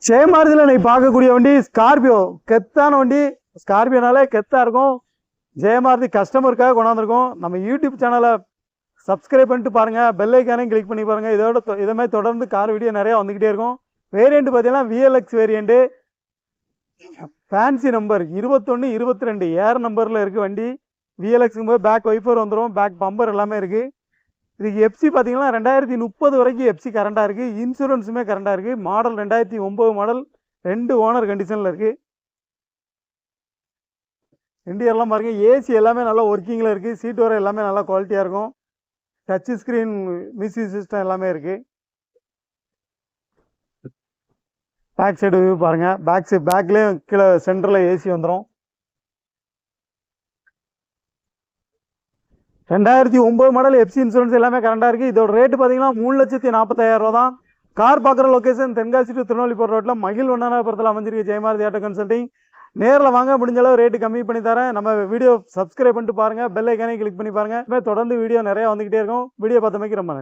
ஜெயமாரதியில் நீ பார்க்கக்கூடிய வண்டி ஸ்கார்பியோ, கெத்தான வண்டி. ஸ்கார்பியோனாலே கெத்தா இருக்கும். ஜெயமாரதி கஸ்டமருக்காக கொண்டாந்துருக்கோம். நம்ம யூடியூப் சேனலை சப்ஸ்கிரைப் பண்ணிட்டு பாருங்க, பெல் ஐக்கானையும் கிளிக் பண்ணி பாருங்க. இதே மாதிரி தொடர்ந்து கார் வீடியோ நிறையா வந்துக்கிட்டே இருக்கும். வேரியண்ட் பார்த்தீங்கன்னா விஎல்எக்ஸ் வேரியண்ட்டு, ஃபேன்சி நம்பர் 21, 22 ஏர் நம்பரில் இருக்குது வண்டி. விஎல்எக்ஸுக்கு போய் பேக் வைஃபர் வந்துடும், பேக் பம்பர் எல்லாமே இருக்குது. இதுக்கு எஃப்சி பார்த்தீங்கன்னா 2030 வரைக்கும் எஃப்சி கரண்டாக இருக்குது. இன்சூரன்ஸுமே கரண்டாக இருக்குது. மாடல் 2009 மாடல், 2 ஓனர் கண்டிஷனில் இருக்குது. இண்டியர்லாம் பாருங்கள், ஏசி எல்லாமே நல்லா ஒர்க்கிங்கில் இருக்குது. சீட் வர எல்லாமே நல்லா குவாலிட்டியாக இருக்கும். டச் ஸ்க்ரீன் மியூசிக் சிஸ்டம் எல்லாமே இருக்குது. பேக் சைடு வியூ பாருங்கள். பேக்லேயும் கீழே சென்டரில் ஏசி வந்துடும். 2009 மாடல், எஃப்சி இன்சூரன்ஸ் எல்லாமே கரண்டாக இருக்குது. இதோட ரேட்டு பார்த்தீங்கன்னா 3,40,000 ரூபா தான். கார் பார்க்குற லொக்கேஷன் தென்காசி டு திருநெல்வேலி போகிற ரோட்டில் மகிழ் வண்ணாரபுரத்தில் அமைஞ்சிருக்கு ஜெயமாரதி ஆட்டோ கன்சல்டிங். நேரில் வாங்க, முடிஞ்ச அளவு ரேட்டு கம்மி பண்ணி தரேன். நம்ம வீடியோ சப்ஸ்கிரைப் பண்ணிட்டு பாருங்கள், பெல் ஐக்கானே கிளிக் பண்ணி பாருங்கள். தொடர்ந்து வீடியோ நிறையா வந்துக்கிட்டே இருக்கும். வீடியோ பார்த்தமைக்கு ரொம்ப நன்றி.